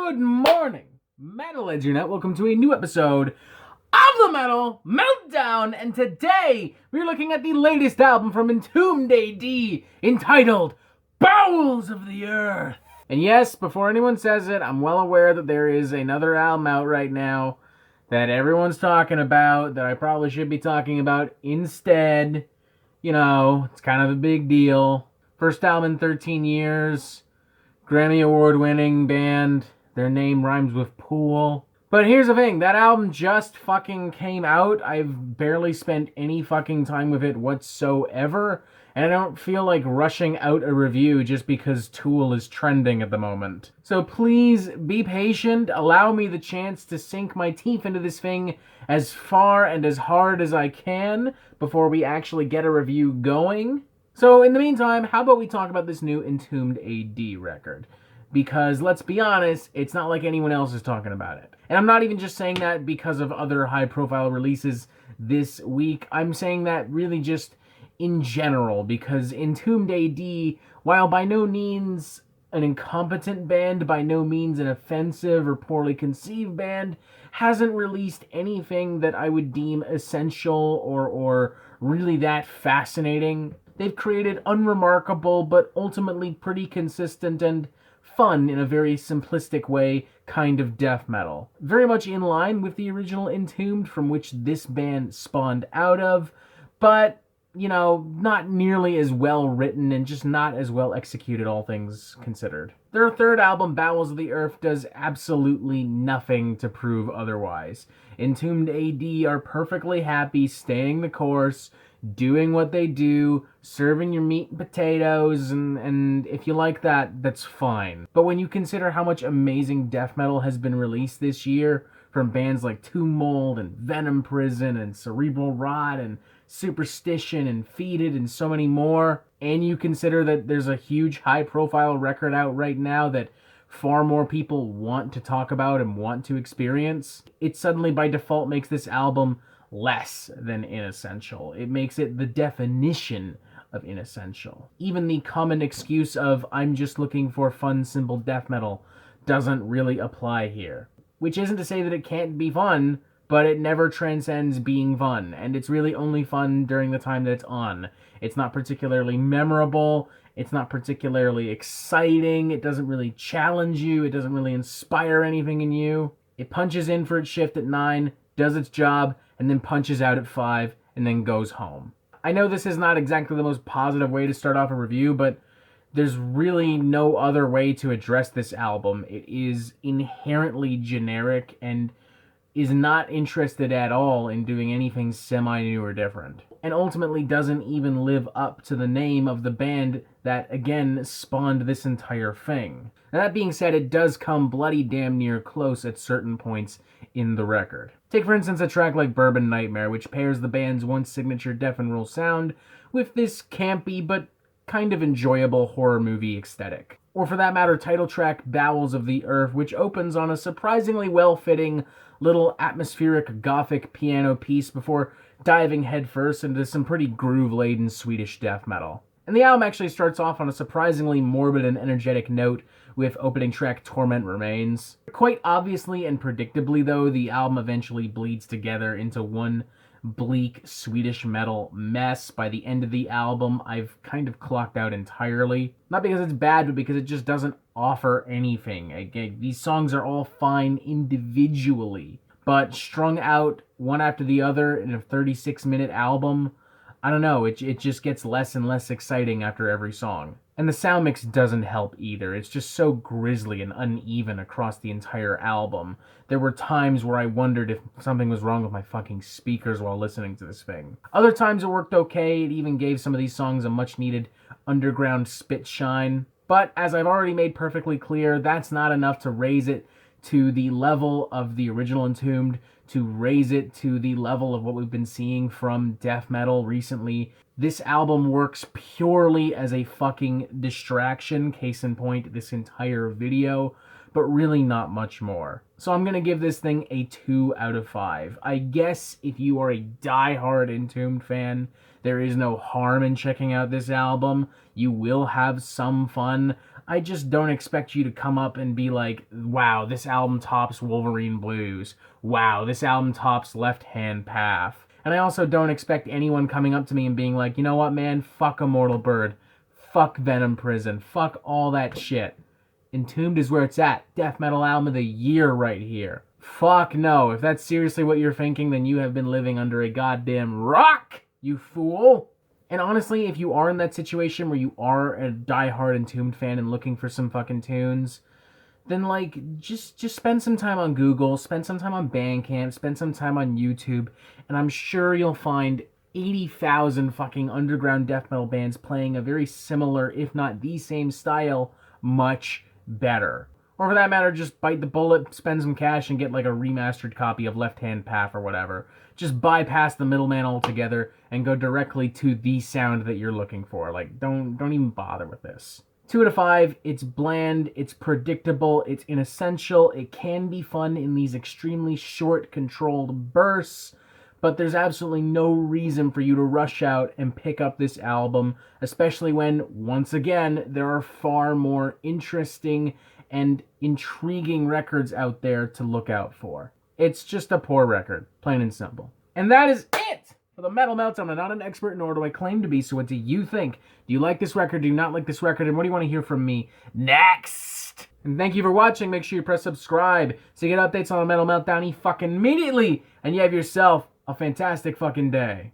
Good morning, Metal Edgernet. Welcome to a new episode of the Metal Meltdown, and today we're looking at the latest album from Entombed A.D. entitled Bowels of the Earth. And yes, before anyone says it, I'm well aware that there is another album out right now that everyone's talking about that I probably should be talking about instead. You know, it's kind of a big deal. First album in 13 years. Grammy Award winning band. Their name rhymes with pool. But here's the thing, that album just fucking came out. I've barely spent any fucking time with it whatsoever. And I don't feel like rushing out a review just because Tool is trending at the moment. So please be patient. Allow me the chance to sink my teeth into this thing as far and as hard as I can before we actually get a review going. So in the meantime, how about we talk about this new Entombed A.D. record? Because let's be honest, it's not like anyone else is talking about it. And I'm not even just saying that because of other high-profile releases this week. I'm saying that really just in general, because Entombed A.D., while by no means an incompetent band, by no means an offensive or poorly conceived band, hasn't released anything that I would deem essential or really that fascinating. They've created unremarkable but ultimately pretty consistent and fun in a very simplistic way kind of death metal. Very much in line with the original Entombed from which this band spawned out of, but, you know, not nearly as well written and just not as well executed, all things considered. Their third album, Bowels of the Earth, does absolutely nothing to prove otherwise. Entombed A.D. are perfectly happy staying the course, doing what they do, serving your meat and potatoes, and if you like that, that's fine. But when you consider how much amazing death metal has been released this year from bands like Tomb Mold and Venom Prison and Cerebral Rot and Superstition and Feeded and so many more, and you consider that there's a huge high-profile record out right now that far more people want to talk about and want to experience, it suddenly by default makes this album less than inessential. It makes it the definition of inessential. Even the common excuse of I'm just looking for fun, simple death metal doesn't really apply here. Which isn't to say that it can't be fun, but it never transcends being fun, and it's really only fun during the time that it's on. It's not particularly memorable, it's not particularly exciting, it doesn't really challenge you, it doesn't really inspire anything in you. It punches in for its shift at 9, does its job, and then punches out at 5, and then goes home. I know this is not exactly the most positive way to start off a review, but there's really no other way to address this album. It is inherently generic and is not interested at all in doing anything semi-new or different. And ultimately doesn't even live up to the name of the band that, again, spawned this entire thing. Now, that being said, it does come bloody damn near close at certain points in the record. Take, for instance, a track like Bourbon Nightmare, which pairs the band's once signature death and roll sound with this campy but kind of enjoyable horror movie aesthetic. Or for that matter, title track Bowels of the Earth, which opens on a surprisingly well-fitting little atmospheric gothic piano piece before diving headfirst into some pretty groove-laden Swedish death metal. And the album actually starts off on a surprisingly morbid and energetic note with opening track Torment Remains. Quite obviously and predictably, though, the album eventually bleeds together into one bleak Swedish metal mess. By the end of the album, I've kind of clocked out entirely. Not because it's bad, but because it just doesn't offer anything. Again, these songs are all fine individually, but strung out one after the other in a 36-minute album, I don't know, it just gets less and less exciting after every song. And the sound mix doesn't help either. It's just so grisly and uneven across the entire album. There were times where I wondered if something was wrong with my fucking speakers while listening to this thing. Other times it worked okay. It even gave some of these songs a much-needed underground spit shine. But as I've already made perfectly clear, that's not enough to raise it to the level of the original Entombed, to raise it to the level of what we've been seeing from death metal recently. This album works purely as a fucking distraction, case in point, this entire video, but really not much more. So I'm gonna give this thing a 2 out of 5. I guess if you are a die-hard Entombed fan, there is no harm in checking out this album. You will have some fun. I just don't expect you to come up and be like, wow, this album tops Wolverine Blues. Wow, this album tops Left Hand Path. And I also don't expect anyone coming up to me and being like, you know what, man, fuck Immortal Bird. Fuck Venom Prison. Fuck all that shit. Entombed is where it's at. Death Metal Album of the Year right here. Fuck no. If that's seriously what you're thinking, then you have been living under a goddamn rock, you fool. And honestly, if you are in that situation where you are a diehard Entombed fan and looking for some fucking tunes, then like just spend some time on Google, spend some time on Bandcamp, spend some time on YouTube, and I'm sure you'll find 80,000 fucking underground death metal bands playing a very similar, if not the same style, much better. Or for that matter, just bite the bullet, spend some cash, and get like a remastered copy of Left Hand Path or whatever. Just bypass the middleman altogether and go directly to the sound that you're looking for. Like, don't even bother with this. 2 out of 5, it's bland, it's predictable, it's inessential, it can be fun in these extremely short, controlled bursts, but there's absolutely no reason for you to rush out and pick up this album, especially when, once again, there are far more interesting and intriguing records out there to look out for. It's just a poor record, plain and simple. And that is it for the Metal Meltdown. I'm not an expert, nor do I claim to be, so what do you think? Do you like this record? Do you not like this record? And what do you want to hear from me next? And thank you for watching. Make sure you press subscribe so you get updates on the Metal Meltdown fucking immediately. And you have yourself a fantastic fucking day.